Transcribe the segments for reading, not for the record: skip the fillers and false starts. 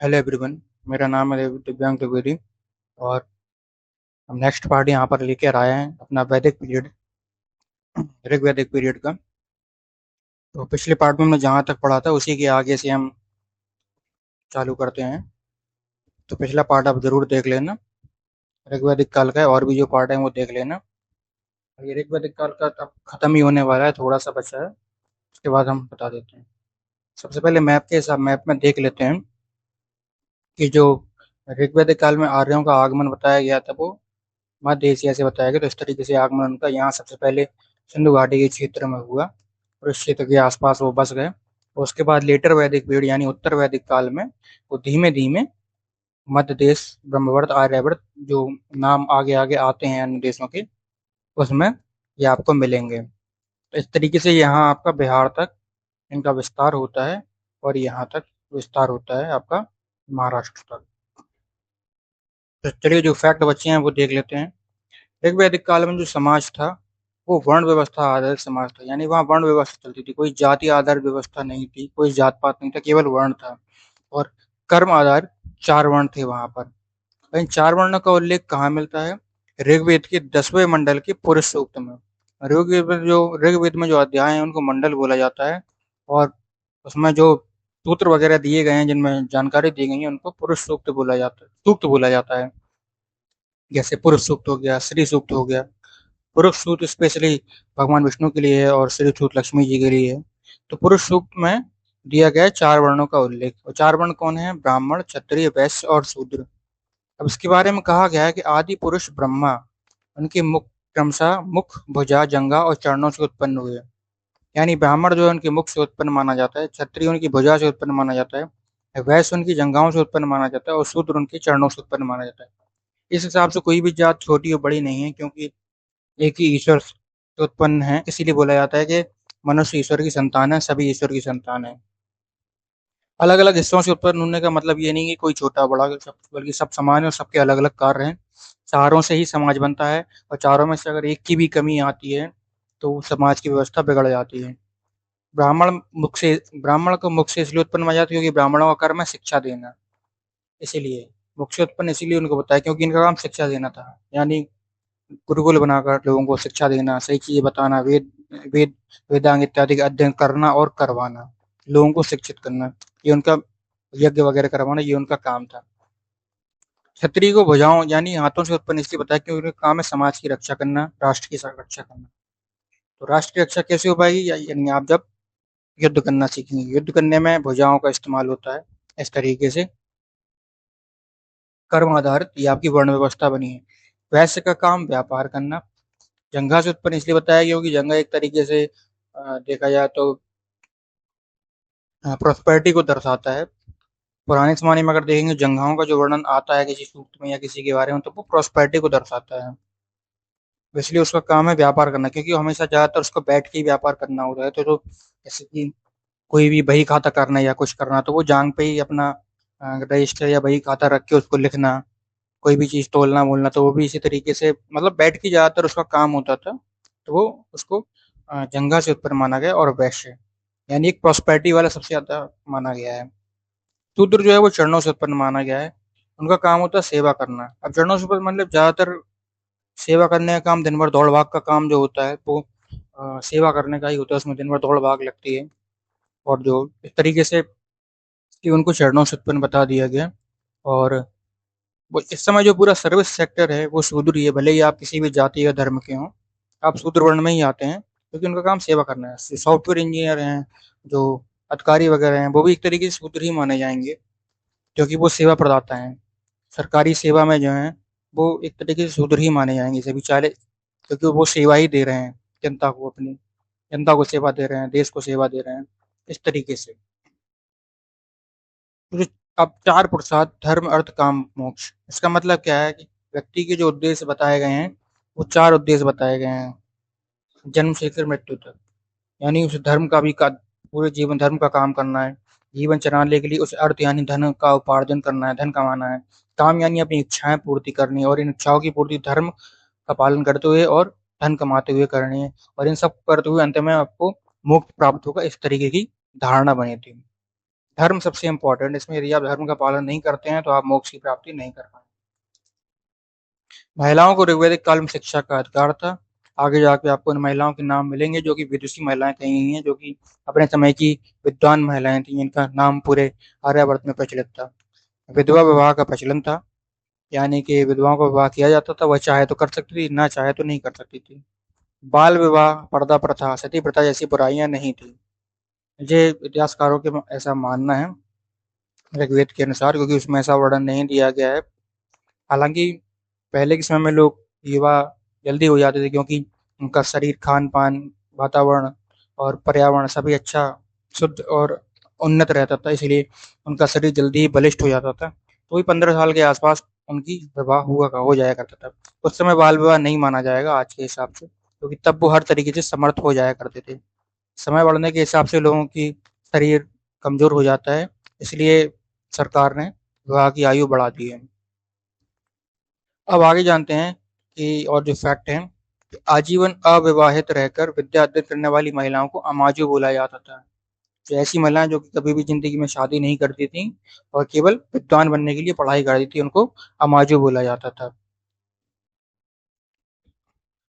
Hello everyone. मेरा नाम है दिव्यांग द्विवेदी। और हम नेक्स्ट पार्ट यहाँ पर लेकर आए हैं अपना वैदिक पीरियड, ऋग्वैदिक पीरियड का। तो पिछले पार्ट में हमने जहाँ तक पढ़ा था उसी के आगे से हम चालू करते हैं। तो पिछला पार्ट आप जरूर देख लेना, ऋग्वैदिक काल का है, और भी जो पार्ट है वो देख लेना। और ये ऋग्वैदिक काल का अब खत्म ही होने वाला है, थोड़ा सा बचा है, उसके बाद हम बता देते हैं। सबसे पहले मैप के हिसाब मैप में देख लेते हैं कि जो ऋग्वैदिक काल में आर्यों का आगमन बताया गया था वो मध्य एशिया से बताया गया। तो इस तरीके से आगमन उनका यहाँ सबसे पहले सिंधु घाटी के क्षेत्र में हुआ और इस क्षेत्र के आसपास वो बस गए। और उसके बाद लेटर वैदिक पीरियड यानी उत्तर वैदिक काल में वो धीमे धीमे मध्य देश, ब्रह्मवर्त, आर्यावर्त, जो नाम आगे आगे आते हैं अन्य देशों के, उसमें ये आपको मिलेंगे। तो इस तरीके से यहाँ आपका बिहार तक इनका विस्तार होता है और यहाँ तक विस्तार होता है आपका महाराष्ट्र तक। तो चलिए जो फैक्ट बचे हैं वो देख लेते हैं। ऋग्वैदिक काल में जो समाज था वो वर्ण व्यवस्था आधारित समाज था, यानी वहाँ वर्ण व्यवस्था चलती थी, कोई जाति आधारित व्यवस्था नहीं थी, कोई जात पात नहीं था, केवल वर्ण था। और कर्म आधारित चार वर्ण थे वहां पर। इन चार वर्णों का उल्लेख कहाँ मिलता है? ऋग्वेद के 10वें मंडल के पुरुष सूक्त में। ऋग्वेद में जो अध्याय है उनको मंडल बोला जाता है। और उसमें जो सूत्र वगैरह दिए गए हैं, जिनमें जानकारी दी गई है, उनको पुरुष सूक्त बोला जाता है। जैसे पुरुष सूक्त हो गया, स्त्री सूक्त हो गया। पुरुष सूक्त स्पेशली भगवान विष्णु के लिए है और स्त्री सूक्त लक्ष्मी जी के लिए है। तो पुरुष सूक्त में दिया गया है चार वर्णों का उल्लेख। और चार वर्ण कौन है? ब्राह्मण, क्षत्रिय, वैश्य और शूद्र। अब इसके बारे में कहा गया है कि आदि पुरुष ब्रह्मा उनके मुख, क्रमशः मुख, भुजा, जंघा और चरणों से उत्पन्न हुए। यानी ब्राह्मण जो है उनके मुख से उत्पन्न माना जाता है, क्षत्रिय उनकी भुजा से उत्पन्न माना जाता है, वैश्य उनकी जंघाओं से उत्पन्न माना जाता है और शूद्र उनके चरणों से उत्पन्न माना जाता है। इस हिसाब से कोई भी जात छोटी और बड़ी नहीं है, क्योंकि एक ही ईश्वर से उत्पन्न है। इसीलिए बोला जाता है कि मनुष्य ईश्वर की संतान है, सभी ईश्वर की संतान है। अलग अलग हिस्सों से उत्पन्न होने का मतलब ये नहीं कि कोई छोटा बड़ा सब, बल्कि सब समान है और सबके अलग अलग कार्य हैं। चारों से ही समाज बनता है और चारों में से अगर एक की भी कमी आती है तो समाज की व्यवस्था बिगड़ जाती है। ब्राह्मण को मुख से इसलिए उत्पन्न माना जाता है क्योंकि ब्राह्मणों का कर्म है शिक्षा देना। इसीलिए मुख से उत्पन्न इसीलिए उनको बताया क्योंकि इनका काम शिक्षा देना था। यानी गुरुकुल बनाकर लोगों को शिक्षा देना, सही चीजें बताना, वेद वेदांग इत्यादि का अध्ययन करना और करवाना, लोगों को शिक्षित करना, ये उनका, यज्ञ वगैरह करवाना ये उनका काम था। क्षत्रिय को भुजाओं यानी हाथों से उत्पन्न इसलिए बताया क्योंकि उनका काम है समाज की रक्षा करना, राष्ट्र की रक्षा करना। तो राष्ट्र की रक्षा कैसे हो पाएगी? यानी आप जब युद्ध करना सीखेंगे, युद्ध करने में भुजाओं का इस्तेमाल होता है। इस तरीके से कर्म आधारित ये आपकी वर्ण व्यवस्था बनी है। वैश्य का काम व्यापार करना। जंघा से उत्पन्न इसलिए बताया क्योंकि जंघा एक तरीके से देखा जाए तो प्रोस्पेरिटी को दर्शाता है। पुराने जमाने में अगर देखेंगे जंघाओं का जो वर्णन आता है किसी सूक्त में या किसी के बारे में, तो वो प्रोस्पेरिटी को दर्शाता है। तो इसलिए उसका काम है व्यापार करना, क्योंकि हमेशा ज्यादातर उसको बैठ के ही व्यापार करना होता है। तो जैसे कि कोई भी बही खाता करना या कुछ करना, तो वो जांग पे ही अपना रजिस्टर या बही खाता रख के उसको लिखना, कोई भी चीज तोलना मोलना, तो वो भी इसी तरीके से मतलब बैठ के ज्यादातर उसका काम होता था। तो वो उसको जंगा से उत्पन्न माना गया। और वैश्य यानी एक प्रॉस्पेरिटी वाला सबसे ज्यादा माना गया है। शूद्र जो है वो चरणों से उत्पन्न माना गया है। उनका काम होता है सेवा करना। अब चरणों से उत्पन्न मतलब ज्यादातर सेवा करने का काम, दिन भर दौड़ भाग का काम जो होता है वो सेवा करने का ही होता है, उसमें दिन भर दौड़ भाग लगती है। और जो इस तरीके से कि उनको चरणों से उत्पन्न बता दिया गया। और वो इस समय जो पूरा सर्विस सेक्टर है वो शूद्र ही है, भले ही आप किसी भी जाति या धर्म के हों, आप शूद्र वर्ण में ही आते हैं, क्योंकि उनका काम सेवा करना है। सॉफ्टवेयर इंजीनियर हैं, जो अधिकारी वगैरह हैं, वो भी एक तरीके से शूद्र ही माने जाएंगे, क्योंकि वो सेवा प्रदाता हैं। सरकारी सेवा में जो है वो एक तरीके से शूद्र ही माने जाएंगे सभी चाले, क्योंकि वो सेवा ही दे रहे हैं जनता को, अपनी जनता को सेवा दे रहे हैं, देश को सेवा दे रहे हैं, इस तरीके से। तो अब चार पुरुषार्थ, धर्म, अर्थ, काम, मोक्ष, इसका मतलब क्या है कि व्यक्ति के जो उद्देश्य बताए गए हैं वो चार उद्देश्य बताए गए हैं जन्म से लेकर मृत्यु तक। यानी उस धर्म का भी पूरे जीवन धर्म का काम करना है। जीवन चलाने के लिए उसे अर्थ यानी धन का उपार्जन करना है, धन कमाना है। काम यानी अपनी इच्छाएं पूर्ति करनी है और इन इच्छाओं की पूर्ति धर्म का पालन करते हुए और धन कमाते हुए करनी है। और इन सब करते हुए अंत में आपको मोक्ष प्राप्त होगा, इस तरीके की धारणा बनी थी। धर्म सबसे इम्पोर्टेंट, इसमें यदि आप धर्म का पालन नहीं करते हैं तो आप मोक्ष की प्राप्ति नहीं कर पाएंगे। महिलाओं को ऋग्वैदिक काल में शिक्षा का अधिकार था। आगे जाके आपको उन महिलाओं के नाम मिलेंगे जो कि विदुषी महिलाएं कही गई हैं, जो कि अपने समय की विद्वान महिलाएं थी, जिनका नाम पूरे आर्यावर्त में प्रचलित था। विधवा विवाह का प्रचलन था, यानी कि विधवाओं का विवाह किया जाता था, वह चाहे तो कर सकती थी, ना चाहे तो नहीं कर सकती थी। बाल विवाह, पर्दा प्रथा, सती प्रथा जैसी बुराइयां नहीं थी। मुझे इतिहासकारों के ऐसा मानना है ऋग्वेद के अनुसार, क्योंकि उसमें ऐसा वर्णन नहीं दिया गया है। हालांकि पहले के समय में लोग युवा जल्दी हो जाते थे, क्योंकि उनका शरीर, खान पान, वातावरण और पर्यावरण सभी अच्छा, शुद्ध और उन्नत रहता था, इसलिए उनका शरीर जल्दी ही बलिष्ठ हो जाता था। तो वही 15 साल के आसपास उनकी विवाह हो जाया करता था। उस समय बाल विवाह नहीं माना जाएगा आज के हिसाब से, क्योंकि तब वो हर तरीके से समर्थ हो जाया करते थे। समय बढ़ने के हिसाब से लोगों की शरीर कमजोर हो जाता है, इसलिए सरकार ने विवाह की आयु बढ़ा दी है। अब आगे जानते हैं कि और जो फैक्ट हैं कि आजीवन अविवाहित रहकर विद्या अध्ययन करने वाली महिलाओं को अमाजु बोला जाता था। तो ऐसी महिलाएं जो कि कभी भी जिंदगी में शादी नहीं करती थी और केवल विद्वान बनने के लिए पढ़ाई करती थी, उनको अमाजु बोला जाता था।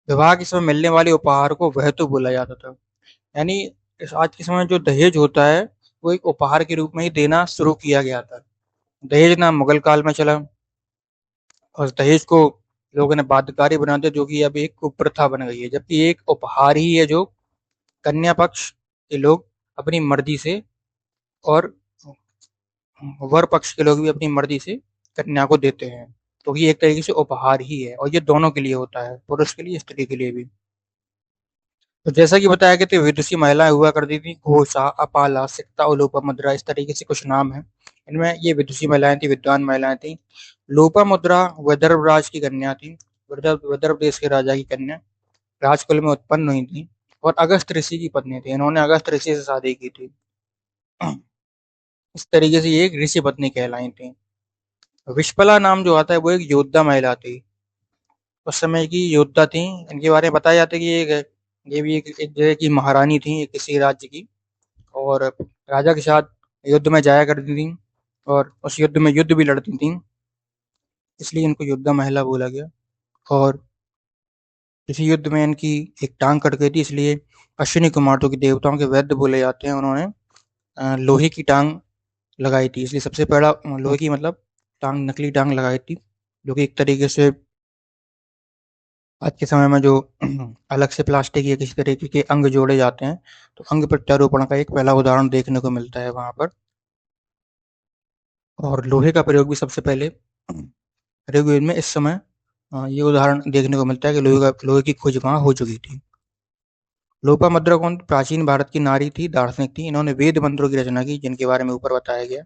विवाह के समय मिलने वाले उपहार को वहतु बोला जाता था। यानी इस आज के समय में जो दहेज होता है, वो एक उपहार के रूप में ही देना शुरू किया गया था। दहेज ना मुगल काल में चला, और दहेज को लोगों ने बाध्यकारी बना दिया, जो कि अब एक कुप्रथा बन गई है, जबकि एक उपहार ही है जो कन्या पक्ष के लोग अपनी मर्जी से, और वर पक्ष के लोग भी अपनी मर्जी से कन्या को देते हैं। तो ये एक तरीके से उपहार ही है, और ये दोनों के लिए होता है, पुरुष के लिए, स्त्री के लिए भी। तो जैसा कि बताया गया था, विदुषी महिलाएं हुआ करती थी घोषा, अपाला, सिक्ता और लोपामुद्रा, इस तरीके से कुछ नाम है। इनमें ये विदुषी महिलाएं थी, विद्वान महिलाएं थी। लोपामुद्रा विदर्भ राज की कन्या थी, विदर्भ देश के राजा की कन्या, राजकुल में उत्पन्न हुई थी और अगस्त ऋषि की पत्नी थी। इन्होंने अगस्त ऋषि से शादी की थी। इस तरीके से ये एक ऋषि पत्नी कहलाई थी। विशपला नाम जो आता है वो एक योद्धा महिला थी, उस समय की योद्धा थी। इनके बारे में बताया जाता है कि ये भी एक जगह की महारानी थी, एक किसी राज्य की, और राजा के साथ युद्ध में जाया करती थी और उस युद्ध में युद्ध भी लड़ती थी, इसलिए इनको योद्धा महिला बोला गया। और इसी युद्ध में इनकी एक टांग कट गई थी, इसलिए अश्विनी कुमार, जो कि देवताओं के वैद्य बोले जाते हैं, उन्होंने लोहे की टांग लगाई थी। इसलिए सबसे पहला लोहे की मतलब टांग, नकली टांग लगाई थी, जो कि एक तरीके से आज के समय में जो अलग से प्लास्टिक या किसी तरीके के अंग जोड़े जाते हैं, तो अंग प्रत्यारोपण का एक पहला उदाहरण देखने को मिलता है वहां पर। और लोहे का प्रयोग भी सबसे पहले ऋग्वेद में इस समय ये उदाहरण देखने को मिलता है कि लोहे की खोज वहां हो चुकी थी। लोपामुद्रा कौन? प्राचीन भारत की नारी थी, दार्शनिक थी। इन्होंने वेद मंत्रों की रचना की, जिनके बारे में ऊपर बताया गया,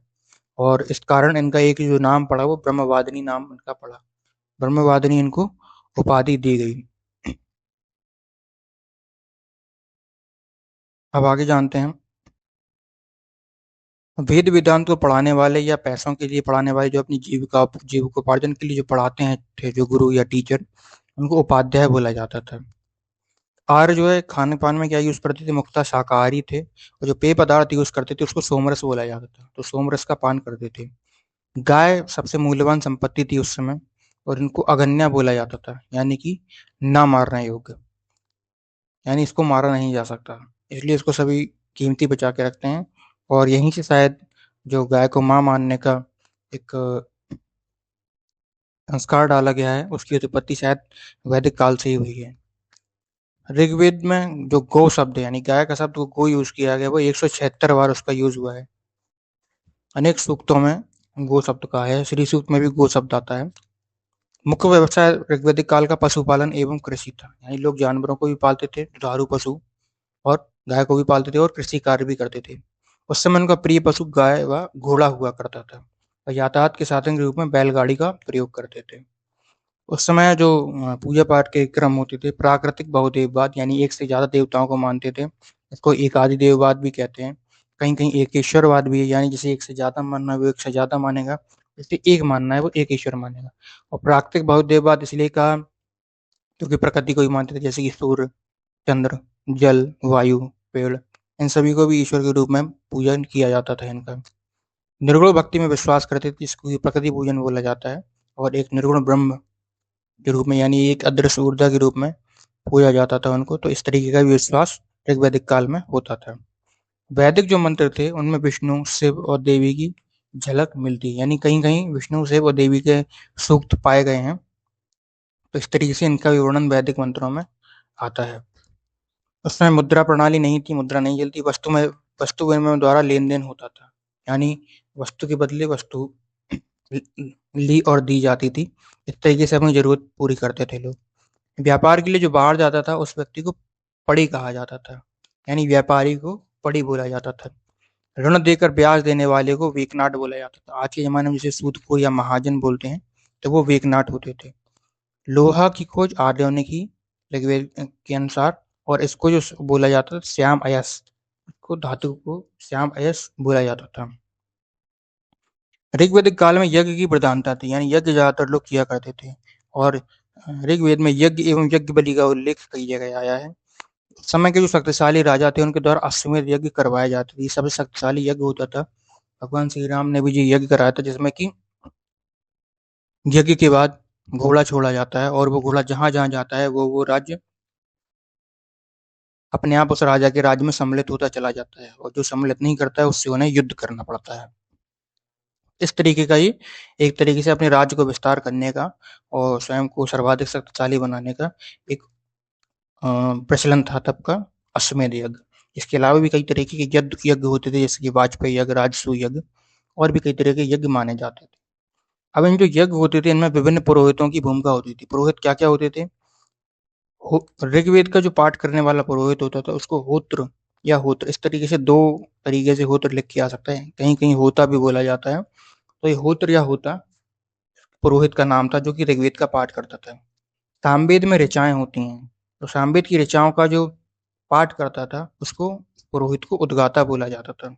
और इस कारण इनका एक जो नाम पड़ा वो ब्रह्मवादिनी नाम इनका पड़ा। ब्रह्मवादिनी इनको उपाधि दी गई। अब आगे जानते हैं, वेद वेदांत को पढ़ाने वाले या पैसों के लिए पढ़ाने वाले, जो अपनी जीविकोपार्जन के लिए जो पढ़ाते हैं थे, जो गुरु या टीचर, उनको उपाध्याय बोला जाता था। आर्य जो है खाने पान में क्या यूज करते थे? मुख्यतः शाकाहारी थे, और जो पेय पदार्थ यूज करते थे उसको सोमरस बोला जाता था, तो सोमरस का पान करते थे। गाय सबसे मूल्यवान संपत्ति थी उस समय, और इनको अगन्या बोला जाता था, यानी कि ना मारने योग्य, यानी इसको मारा नहीं जा सकता, इसलिए इसको सभी कीमती बचा के रखते हैं। और यहीं से शायद जो गाय को माँ मानने का एक संस्कार डाला गया है, उसकी उत्पत्ति शायद वैदिक काल से ही हुई है। ऋग्वेद में जो गौ शब्द है, यानी गाय का शब्द को गो यूज किया गया, वो 176 बार उसका यूज हुआ है। अनेक सूक्तों में गो शब्द का है, श्री सूक्त में भी गो शब्द आता है। मुख्य व्यवसाय ऋग्वैदिक काल का पशुपालन एवं कृषि था, यानी लोग जानवरों को भी पालते थे, दुधारू पशु, और गाय को भी पालते थे और कृषि कार्य भी करते थे। उस समय उनका प्रिय पशु गाय व घोड़ा हुआ करता था, और यातायात के साधन के रूप में बैलगाड़ी का प्रयोग करते थे। उस समय जो पूजा पाठ के क्रम होते थे, प्राकृतिक बहुदेववाद, यानी एक से ज्यादा देवताओं को मानते थे, इसको एकादि देववाद भी कहते हैं। कहीं कहीं एकेश्वरवाद भी है, यानी जिसे एक से ज्यादा मानना है वो एक से ज्यादा मानेगा, जिसे एक मानना है वो एक ईश्वर मानेगा। और प्राकृतिक बहुदेववाद इसलिए कहा क्योंकि प्रकृति को ही मानते थे, जैसे कि सूर्य, चंद्र, जल, वायु, पेड़, इन सभी को भी ईश्वर के रूप में पूजन किया जाता था इनका। निर्गुण भक्ति में विश्वास करते थे, जिसको प्रकृति पूजन बोला जाता है, और एक निर्गुण ब्रह्म के रूप में, यानी एक अदृश्य ऊर्जा के रूप में पूजा जाता था उनको। तो इस तरीके का भी विश्वास ऋग्वैदिक काल में होता था। वैदिक जो मंत्र थे उनमें विष्णु, शिव और देवी की झलक मिलती है, यानी कहीं कहीं विष्णु, शिव और देवी के सूक्त पाए गए हैं। तो इस तरीके से इनका विवरण वैदिक मंत्रों में आता है। उस समय मुद्रा प्रणाली नहीं थी, मुद्रा नहीं चलती, वस्तु विनिमय द्वारा लेन देन होता था, यानी वस्तु के बदले वस्तु ली और दी जाती थी। इस तरीके से अपनी जरूरत पूरी करते थे लोग। व्यापार के लिए जो बाहर जाता था उस व्यक्ति को पड़ी कहा जाता था, यानी व्यापारी को पड़ी बोला जाता था। ऋण देकर ब्याज देने वाले को वेकनाट बोला जाता था। आज के जमाने में जिसे सूदखोर या महाजन बोलते हैं, तो वो वेकनाट होते थे। लोहा की खोज आर्यों ने की ऋग्वेद के अनुसार, और इसको जो बोला जाता था श्याम अयस, को धातु को श्याम अयस बोला जाता था। ऋग्वैदिक काल में यज्ञ की प्रधानता थी, यानी यज्ञ ज्यादातर लोग किया करते थे, और ऋग्वेद में यज्ञ एवं यज्ञ बलि का उल्लेख कई जगह आया है। समय के जो शक्तिशाली राजा थे उनके द्वारा अश्वमेध यज्ञ करवाए जाते थे। सबसे शक्तिशाली यज्ञ होता था। भगवान श्री राम ने भी जो यज्ञ कराया था, जिसमें कि यज्ञ के बाद घोड़ा छोड़ा जाता है, और वो घोड़ा जहां जहां जाता है वो राज्य अपने आप उस राजा के राज्य में सम्मिलित होता चला जाता है, और जो सम्मिलित नहीं करता है उससे उन्हें युद्ध करना पड़ता है। इस तरीके का ये एक तरीके से अपने राज्य को विस्तार करने का और स्वयं को सर्वाधिक शक्तिशाली बनाने का एक प्रचलन था तब का, अश्वमेध यज्ञ। इसके अलावा भी कई तरीके के यज्ञ होते थे, जैसे कि वाजपेयी यज्ञ, राजसूय यज्ञ, और भी कई तरह के यज्ञ माने जाते थे। अब इन जो यज्ञ होते थे इनमें विभिन्न पुरोहितों की भूमिका होती थी। पुरोहित क्या क्या होते थे? ऋग्वेद का जो पाठ करने वाला पुरोहित होता था उसको होत्र या होत्र, इस तरीके से दो तरीके से होत्र लिख के आ सकता है, कहीं कहीं होता भी बोला जाता है। तो ये होत्र या होता पुरोहित का नाम था, जो कि ऋग्वेद का पाठ करता था। सामवेद में ऋचाएं होती हैं, तो सामवेद की ऋचाओं का जो पाठ करता था उसको पुरोहित को उद्गाता बोला जाता था।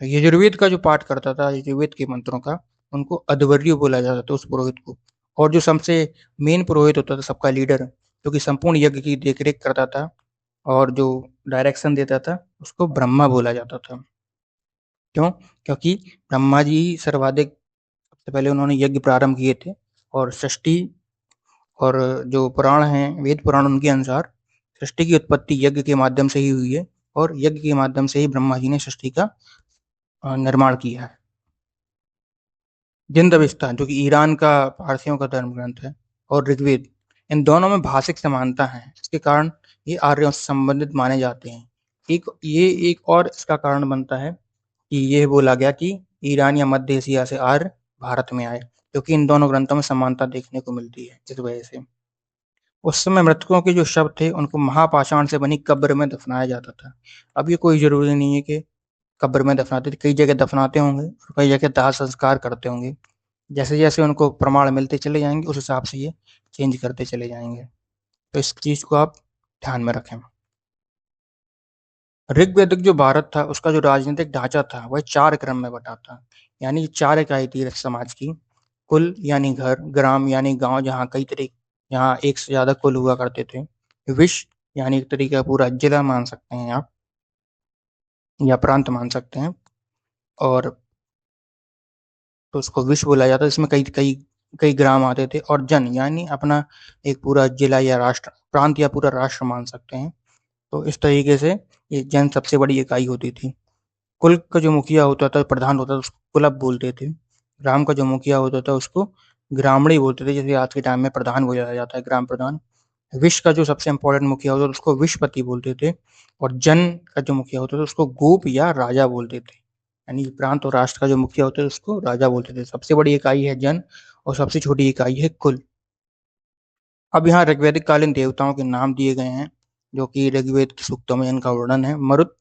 यजुर्वेद का जो पाठ करता था, यजुर्वेद के मंत्रों का, उनको अध्वर्यु बोला जाता था उस पुरोहित को। और जो सबसे मेन पुरोहित होता था, सबका लीडर, जो कि संपूर्ण यज्ञ की देखरेख करता था और जो डायरेक्शन देता था, उसको ब्रह्मा बोला जाता था। क्यों? क्योंकि ब्रह्मा जी सर्वाधिक, सबसे पहले उन्होंने यज्ञ प्रारंभ किए थे, और सृष्टि और जो पुराण हैं, वेद पुराण, उनके अनुसार सृष्टि की उत्पत्ति यज्ञ के माध्यम से ही हुई है, और यज्ञ के माध्यम से ही ब्रह्मा जी ने सृष्टि का निर्माण किया है। जिंद अविस्ता, जो कि ईरान का पारसियों का धर्म ग्रंथ है, और ऋग्वेद, इन दोनों में भाषिक समानता है, जिसके कारण ये आर्यों से संबंधित माने जाते हैं। एक और इसका कारण बनता है कि यह बोला गया कि ईरान या मध्य एशिया से आर्य भारत में आए, क्योंकि इन दोनों ग्रंथों में समानता देखने को मिलती है इस वजह से। उस समय मृतकों के जो शव थे उनको महापाषाण से बनी कब्र में दफनाया जाता था। अब ये कोई जरूरी नहीं है कि कब्र में दफनाते थे, कई जगह दफनाते होंगे और कई जगह दाह संस्कार करते होंगे। जैसे जैसे उनको प्रमाण मिलते चले जाएंगे उस हिसाब से ये चेंज करते चले जाएंगे। तो इस चीज को आप ध्यान में रखें। ऋग्वेदिक जो भारत था उसका जो राजनीतिक ढांचा था वह चार क्रम में बटा था, यानी चार इकाई थी समाज की। कुल यानी घर, ग्राम यानी गांव, जहाँ कई तरह, यहाँ एक से ज्यादा कुल हुआ करते थे। विश यानी एक तरीके का पूरा जिला मान सकते हैं आप, या प्रांत मान सकते हैं, और तो उसको विश्व बोला जाता है। इसमें कई कई कई ग्राम आते थे। और जन यानी अपना एक पूरा जिला या राष्ट्र, प्रांत या पूरा राष्ट्र मान सकते हैं। तो इस तरीके से ये जन सबसे बड़ी इकाई होती थी। कुल का जो मुखिया होता था, प्रधान होता था, उसको कुलप बोलते थे। ग्राम का जो मुखिया होता था उसको ग्रामणी बोलते थे, जैसे आज के टाइम में प्रधान बोला जाता है, ग्राम प्रधान। विश्व का जो सबसे इंपॉर्टेंट मुखिया होता था उसको विश्वपति बोलते थे। और जन का जो मुखिया होता था उसको गोप या राजा बोलते थे, यानी प्रांत और राष्ट्र का जो मुखिया होता है उसको राजा बोलते थे। सबसे बड़ी इकाई है जन, और सबसे छोटी इकाई है कुल। अब यहाँ ऋग्वैदिक कालीन देवताओं के नाम दिए गए हैं, जो कि ऋग्वेद के सूक्तों में इनका वर्णन है। मरुत,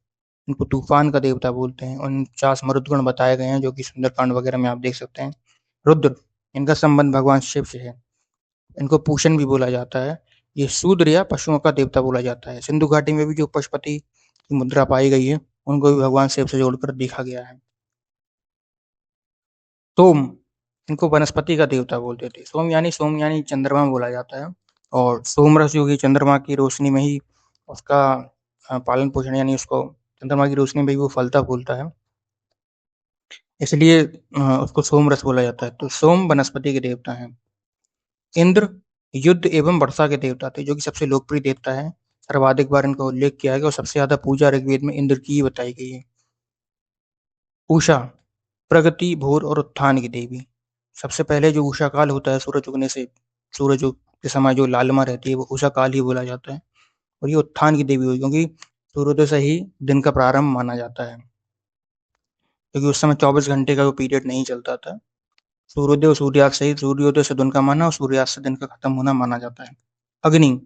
इनको तूफान का देवता बोलते हैं। 49 मरुदगण बताए गए हैं, जो कि सुंदरकांड वगैरह में आप देख सकते हैं। रुद्र, इनका संबंध भगवान शिव से है। इनको पूषण भी बोला जाता है। ये शूद्र या पशुओं का देवता बोला जाता है। सिंधु घाटी में भी जो पशुपति की मुद्रा पाई गई है उनको भी भगवान शिव से जोड़कर देखा गया है। सोम, इनको वनस्पति का देवता बोलते थे। सोम यानी चंद्रमा बोला जाता है, और सोमरस जो कि चंद्रमा की रोशनी में ही उसका पालन पोषण, यानी उसको चंद्रमा की रोशनी में ही वो फलता फूलता है। इसलिए उसको सोम रस बोला जाता है। तो सोम वनस्पति के देवता हैं। इंद्र युद्ध एवं वर्षा के देवता थे, जो कि सबसे लोकप्रिय देवता है। सर्वाधिक बार इनका उल्लेख किया गया और सबसे ज्यादा पूजा ऋग्वेद में इंद्र की ही बताई गई है। उषा प्रगति, भोर और उत्थान की देवी। सबसे पहले जो उषा काल होता है, सूरज उगने से सूरज के समय जो लालिमा रहती है, वो उषा काल ही बोला जाता है। और ये उत्थान की देवी हुई, क्योंकि सूर्योदय से ही दिन का प्रारंभ माना जाता है, क्योंकि उस समय 24 घंटे का वो पीरियड नहीं चलता था। सूर्योदय और सूर्यास्त से ही, सूर्योदय से दिन का माना और सूर्यास्त से दिन का खत्म होना माना जाता है। अग्नि,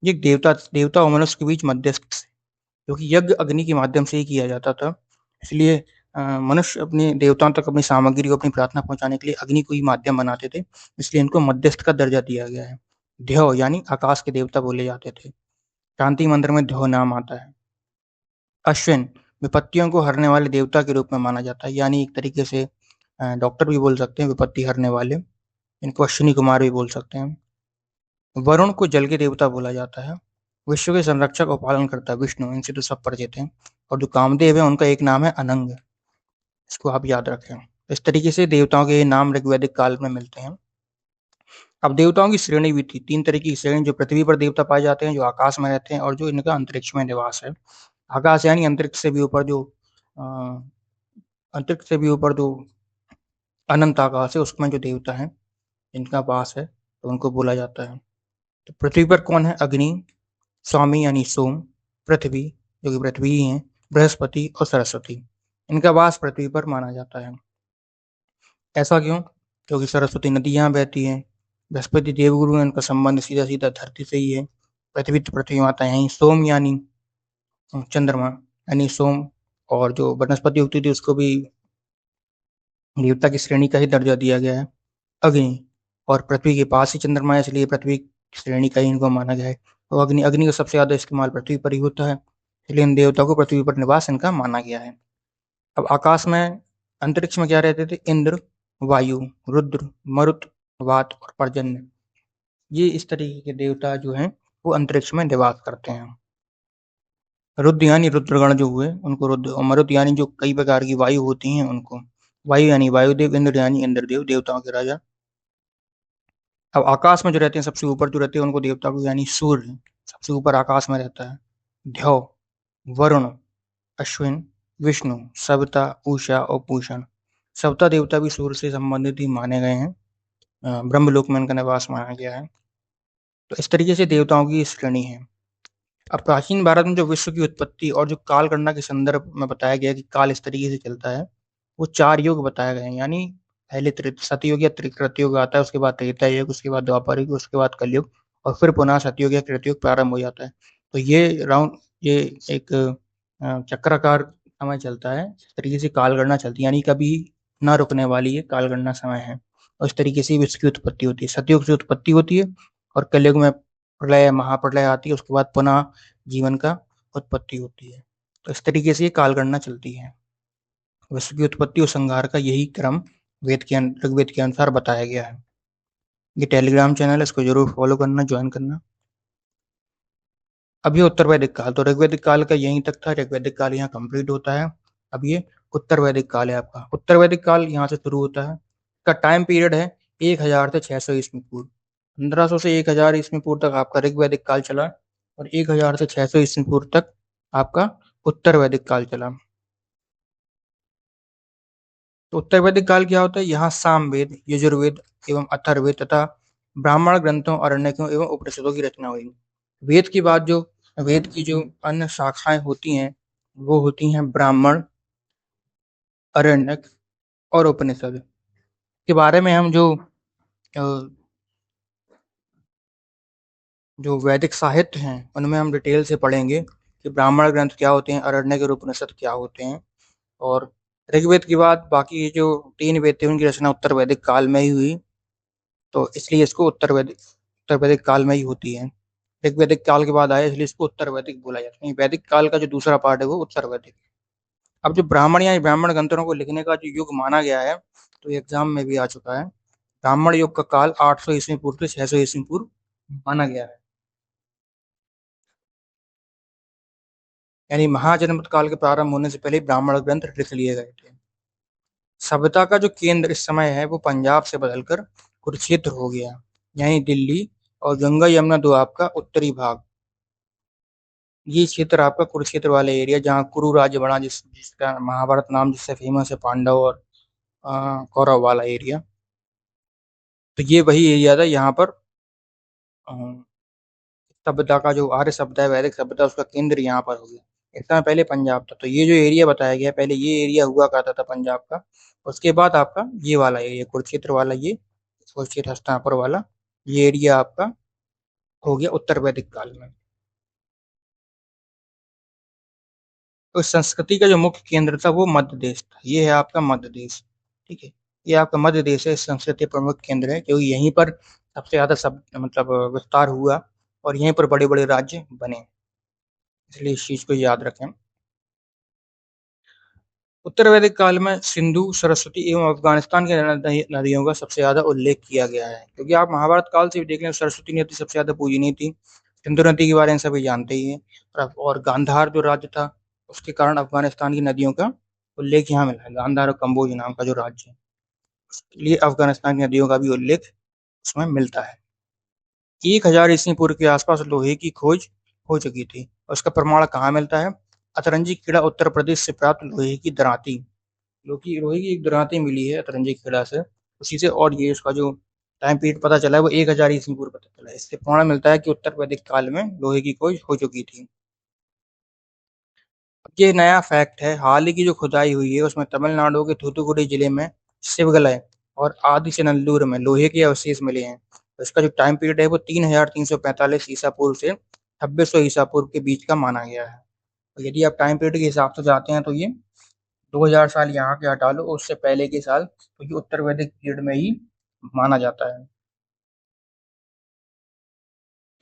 ये देवता देवता और मनुष्य के बीच मध्यस्थ थे, क्योंकि यज्ञ अग्नि के माध्यम से ही किया जाता था। इसलिए मनुष्य अपने देवताओं तक अपनी सामग्री को, अपनी प्रार्थना पहुंचाने के लिए अग्नि को ही माध्यम बनाते थे। इसलिए इनको मध्यस्थ का दर्जा दिया गया है। ध्यो यानी आकाश के देवता बोले जाते थे। शांति मंत्र में ध्यो नाम आता है। अश्विन विपत्तियों को हरने वाले देवता के रूप में माना जाता है, यानी एक तरीके से डॉक्टर भी बोल सकते हैं विपत्ति हरने वाले। इनको अश्विनी कुमार भी बोल सकते हैं। वरुण को जल के देवता बोला जाता है। विश्व के संरक्षक और पालन करता है विष्णु, इनसे तो सब परिचित हैं। और जो कामदेव है, उनका एक नाम है अनंग। इसको आप याद रखें। इस तरीके से देवताओं के नाम ऋग्वैदिक काल में मिलते हैं। अब देवताओं की श्रेणी भी थी, 3 तरह की श्रेणी। जो पृथ्वी पर देवता पाए जाते हैं, जो आकाश में रहते हैं, और जो इनका अंतरिक्ष में निवास है। आकाश यानी अंतरिक्ष से भी ऊपर, जो अ, अंतरिक्ष से भी ऊपर जो अनंत आकाश है, उसमें जो देवता है इनका वास है, तो उनको बोला जाता है। तो पृथ्वी पर कौन है? अग्नि, स्वामी यानी सोम, पृथ्वी जो कि पृथ्वी ही है, बृहस्पति और सरस्वती। इनका वास पृथ्वी पर माना जाता है। ऐसा क्यों? क्योंकि सरस्वती नदी यहाँ बहती है। बृहस्पति देवगुरु है, उनका संबंध सीधा सीधा धरती से ही है। पृथ्वी तो पृथ्वी माता यहीं। सोम यानी चंद्रमा यानी सोम। और जो वनस्पति होती थी, उसको भी देवता की श्रेणी का ही दर्जा दिया गया है। अग्नि और पृथ्वी के पास ही चंद्रमा है, इसलिए पृथ्वी की श्रेणी का ही इनको माना गया है। तो अग्नि अग्नि का सबसे ज्यादा इस्तेमाल पृथ्वी पर ही होता है, इसलिए इन देवताओं को पृथ्वी पर निवास इनका माना गया है। अब आकाश में, अंतरिक्ष में क्या रहते थे? इंद्र, वायु, रुद्र, मरुत, वात और पर्जन्य। ये इस तरीके के देवता जो हैं, वो अंतरिक्ष में निवास करते हैं। रुद्र यानी रुद्रगण जो हुए, उनको रुद्र। और मरुत यानी जो कई प्रकार की वायु होती हैं, उनको। वायु यानी वायुदेव, इंद्र यानी इंद्रदेव, देवताओं के राजा। अब आकाश में जो रहते हैं, सबसे ऊपर जो रहते हैं, उनको देवता को यानी सूर्य सबसे ऊपर आकाश में रहता है। ध्यो, वरुण, अश्विन, विष्णु, सविता, उषा और पूषण। सविता देवता भी सूर्य से संबंधित ही माने गए हैं। ब्रह्मलोक में इनका निवास माना गया है। तो इस तरीके से देवताओं की श्रेणी है। अब प्राचीन भारत में जो विश्व की उत्पत्ति और जो काल गणना के संदर्भ में बताया गया कि काल इस तरीके से चलता है, वो 4 युग बताए गए हैं। यानी पहले सतयुग या कृतयुग आता है, उसके बाद त्रेता युग, उसके बाद द्वापर युग, उसके बाद कलयुग, और फिर पुनः सतयुग या कृतयुग प्रारंभ हो जाता है। तो ये एक चक्राकार समय चलता है। इस तरीके से काल गणना चलती है, यानी कभी ना रुकने वाली ये काल गणना समय है। और इस तरीके से विश्व की उत्पत्ति होती है। सतयुग से उत्पत्ति होती है, और कलयुग में प्रलय, महाप्रलय आती है, उसके बाद पुनः जीवन का उत्पत्ति होती है। तो इस तरीके से ये काल गणना चलती है। विश्व की उत्पत्ति और संहार का यही क्रम ऋग्वेद के अनुसार बताया गया है। ये टेलीग्राम चैनल है, इसको जरूर फॉलो करना, ज्वाइन करना। अब ये उत्तर वैदिक काल, तो ऋग्वेदिक काल का यहीं तक था। ऋग्वेदिक काल यहाँ कंप्लीट होता है। अब ये उत्तर वैदिक काल है आपका। उत्तर वैदिक काल यहाँ से शुरू होता है। इसका टाइम पीरियड है 1000 से 600 ईस्वी पूर्व। 1500 से 1000 ईस्वी पूर्व तक आपका ऋग्वेदिक काल चला, और 1000 से 600 ईस्वी पूर्व तक आपका उत्तर वैदिक काल चला। तो उत्तर वैदिक काल क्या होता है? यहाँ सामवेद, यजुर्वेद एवं अथर्ववेद तथा ब्राह्मण ग्रंथों, अरण्यकों एवं उपनिषदों की रचना हुई। वेद के बाद जो वेद की जो अन्य शाखाएं होती हैं, वो होती हैं ब्राह्मण, अरण्यक और उपनिषद। के बारे में हम जो वैदिक साहित्य हैं, उनमें हम डिटेल से पढ़ेंगे कि ब्राह्मण ग्रंथ क्या होते हैं, अरण्यक और उपनिषद क्या होते हैं। और ऋग्वेद के बाद बाकी जो 3 वेद थे, उनकी रचना उत्तर वैदिक काल में ही हुई। तो इसलिए इसको उत्तर वैदिक काल में ही होती है। ऋग्वैदिक काल के बाद आया, इसलिए इसको उत्तर वैदिक बोला जाता है। वैदिक काल का जो दूसरा पार्ट है, वो उत्तर वैदिक। अब जो ब्राह्मण या ब्राह्मण ग्रंथों को लिखने का जो युग माना गया है, तो एग्जाम में भी आ चुका है। ब्राह्मण युग का काल 800 ईस्वी पूर्व से 600 ईस्वी पूर्व माना गया है। यानी महाजनपद काल के प्रारंभ होने से पहले ब्राह्मण ग्रंथ लिख लिए गए थे। सभ्यता का जो केंद्र इस समय है वो पंजाब से बदलकर कुरुक्षेत्र हो गया, यानी दिल्ली और गंगा यमुना दोआब का उत्तरी भाग। ये क्षेत्र आपका कुरुक्षेत्र वाला एरिया, जहाँ कुरु राज्य बना, जिसका महाभारत नाम जिससे फेमस है, पांडव और कौरव वाला एरिया। तो ये वही एरिया था यहाँ पर अ, सभ्यता का जो आर्य सभ्यता है, वैदिक सभ्यता, उसका केंद्र यहाँ पर हो गया। इतना पहले पंजाब था। तो ये जो एरिया बताया गया है, पहले ये एरिया हुआ करता था पंजाब का। उसके बाद आपका ये वाला एरिया कुरुक्षेत्र वाला, ये कुरुक्षेत्र हस्तिनापुर वाला, ये एरिया आपका हो गया उत्तर वैदिक काल में। तो संस्कृति का जो मुख्य केंद्र था वो मध्य देश था। ये है आपका मध्य देश। ठीक है, ये आपका मध्य देश है, संस्कृति प्रमुख केंद्र है, क्योंकि यहीं पर सबसे ज्यादा सब मतलब विस्तार हुआ और यहीं पर बड़े बड़े राज्य बने, इसलिए इस चीज को याद रखें। उत्तर वैदिक काल में सिंधु, सरस्वती एवं अफगानिस्तान के नदियों का सबसे ज्यादा उल्लेख किया गया है, क्योंकि आप महाभारत काल से भी देख लें, सरस्वती नदी सबसे ज्यादा पूजनीय थी। सिंधु नदी के बारे में सभी जानते ही हैं। और गांधार जो राज्य था, उसके कारण अफगानिस्तान की नदियों का उल्लेख यहाँ मिला है। गांधार और कंबोज नाम का जो राज्य है, उसके लिए अफगानिस्तान की नदियों का भी उल्लेख उसमें मिलता है। 1000 ईस्वी पूर्व के आसपास लोहे की खोज हो चुकी थी। और उसका प्रमाण कहाँ मिलता है? अतरंजी खेड़ा, उत्तर प्रदेश से प्राप्त लोहे की दराती, जो कि लोहे की एक दराती मिली है अतरंजी खेड़ा से, उसी से। और ये उसका जो टाइम पीरियड पता चला है वो 1000 ईस्वी पूर्व पता चला है। इससे प्रमाण मिलता है कि उत्तर वैदिक काल में लोहे की खोज हो चुकी थी। अब ये नया फैक्ट है, हाल ही की जो खुदाई हुई है उसमें तमिलनाडु के थूथुकुडी जिले में शिवगलय और आदि चनल्लूर में लोहे के अवशेष मिले हैं। तो इसका जो टाइम पीरियड है वो 3345 ईसा पूर्व से 2600 ईसा पूर्व के बीच का माना गया है। तो यदि आप टाइम पीरियड के हिसाब से जाते हैं तो ये 2000 साल यहाँ के हटा लो, उससे पहले के साल, तो ये उत्तर वैदिक पीरियड में ही माना जाता है।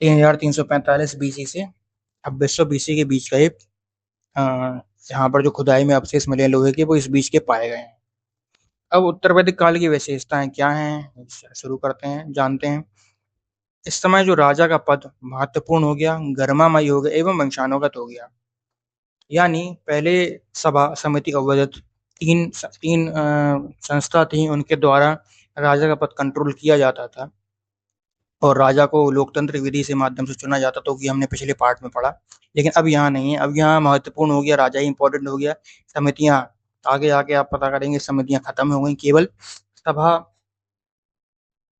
3345 बीसी से 2600 बीसी के बीच का ये अ, यहाँ पर जो खुदाई में अवशेष मिले हैं लोहे के, वो इस बीच के पाए गए हैं। अब उत्तर वैदिक काल की विशेषताएं क्या हैं, शुरू करते हैं, जानते हैं। इस समय जो राजा का पद महत्वपूर्ण हो गया, गरिमामयी हो गया एवं वंशानुगत हो गया। यानी पहले सभा, समिति, अवधत, तीन तीन संस्था थी, उनके द्वारा राजा का पद कंट्रोल किया जाता था और राजा को लोकतंत्र विधि से माध्यम से चुना जाता, तो कि हमने पिछले पार्ट में पढ़ा। लेकिन अब यहाँ नहीं है, अब यहाँ महत्वपूर्ण हो गया, राजा ही इंपॉर्टेंट हो गया। समितियां आगे आके आप पता करेंगे, समितियां खत्म हो गई, केवल सभा,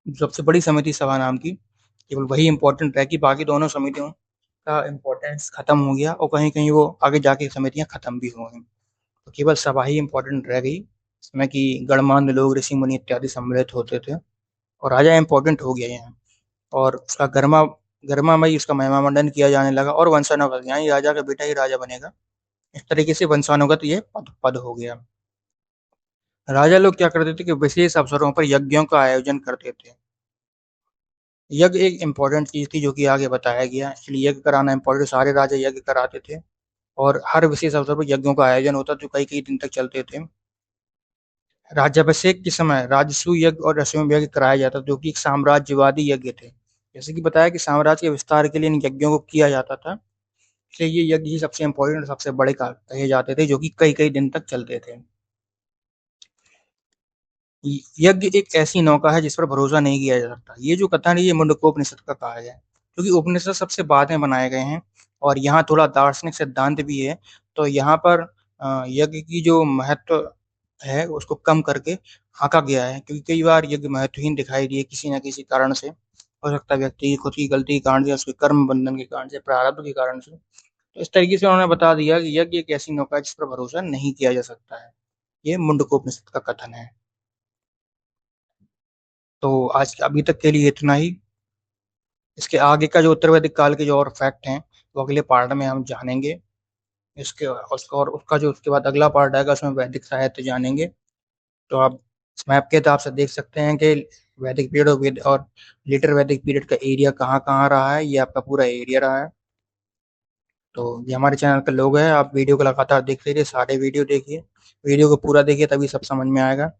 सबसे बड़ी समिति सभा नाम की, केवल वही इंपॉर्टेंट रह की, बाकी दोनों समितियों का इम्पोर्टेंस खत्म हो गया और कहीं कहीं वो आगे जाके समितियां खत्म भी हो गई। तो केवल सभा ही इम्पोर्टेंट रह गई, इसमें कि गणमान्य लोग, ऋषि मुनि इत्यादि सम्मिलित होते थे, और राजा इम्पोर्टेंट हो गया यहाँ। और उसका गरिमामयी उसका महिमा मंडन किया जाने लगा, और वंशानुगत, यानी राजा का बेटा ही राजा बनेगा, इस तरीके से वंशानुगत ये पद हो गया। राजा लोग क्या करते थे कि विशेष अवसरों पर यज्ञों का आयोजन करते थे। यज्ञ एक इम्पोर्टेंट चीज थी, जो कि आगे बताया गया, इसलिए यज्ञ कराना इम्पोर्टेंट, सारे राजा यज्ञ कराते थे। और हर विशेष अवसर पर यज्ञों का आयोजन होता, जो कई कई दिन तक चलते थे। राज्याभिषेक के समय राजसूय यज्ञ और अश्वमेध यज्ञ कराया जाता, जो कि एक साम्राज्यवादी यज्ञ थे। जैसे कि बताया कि साम्राज्य के विस्तार के लिए इन यज्ञों को किया जाता था, इसलिए ये यज्ञ ही सबसे इम्पोर्टेंट, सबसे बड़े कहे जाते थे, जो कि कई कई दिन तक चलते थे। यज्ञ एक ऐसी नौका है जिस पर भरोसा नहीं किया जा सकता। ये जो कथन है ये मुंडकोपनिषद का कहा गया है, क्योंकि उपनिषद सबसे बाद में बनाए गए हैं और यहाँ थोड़ा दार्शनिक सिद्धांत भी है। तो यहाँ पर यज्ञ की जो महत्व है उसको कम करके आंका गया है, क्योंकि कई बार यज्ञ महत्वहीन दिखाई दिए किसी न किसी कारण से। हो सकता है व्यक्ति की खुद की गलती के कारण से, उसके कर्म बंधन के कारण से, प्रारब्ध के कारण से। तो इस तरीके से उन्होंने बता दिया कि यज्ञ एक ऐसी नौका है जिस पर भरोसा नहीं किया जा सकता है। ये मुंडकोपनिषद का कथन है। तो आज अभी तक के लिए इतना ही। इसके आगे का जो उत्तर वैदिक काल के जो और फैक्ट हैं वो अगले पार्ट में हम जानेंगे। इसके उसका और उसका जो उसके बाद अगला पार्ट आएगा, उसमें वैदिक साहित्य जानेंगे। तो आप इस मैप के हिसाब से देख सकते हैं कि वैदिक पीरियड और लेटर वैदिक पीरियड का एरिया कहाँ कहाँ रहा है। ये आपका पूरा एरिया रहा है। तो ये हमारे चैनल का लोगो है, आप वीडियो को लगातार देखते रहिए, सारे वीडियो देखिए, वीडियो को पूरा देखिए, तभी सब समझ में आएगा।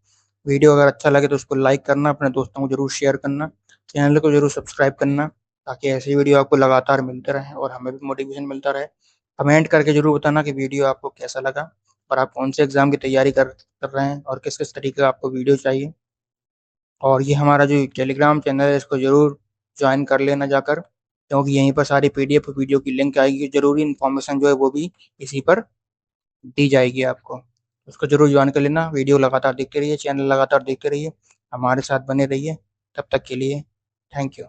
वीडियो अगर अच्छा लगे तो उसको लाइक करना, अपने दोस्तों को जरूर शेयर करना, चैनल को जरूर सब्सक्राइब करना, ताकि ऐसी वीडियो आपको लगातार मिलते रहे और हमें भी मोटिवेशन मिलता रहे। कमेंट करके जरूर बताना कि वीडियो आपको कैसा लगा। और आप कौन से एग्ज़ाम की तैयारी कर रहे हैं और किस-किस तरीके का आपको वीडियो चाहिए। और ये हमारा जो टेलीग्राम चैनल है इसको ज़रूर जॉइन कर लेना जाकर, क्योंकि यहीं पर सारी पीडीएफ वीडियो की लिंक आएगी, ज़रूरी इन्फॉर्मेशन जो है वो भी इसी पर दी जाएगी आपको। उसको ज़रूर जॉइन कर लेना, वीडियो लगातार देखते रहिए, चैनल लगातार देखते रहिए, हमारे साथ बने रहिए। तब तक के लिए थैंक यू।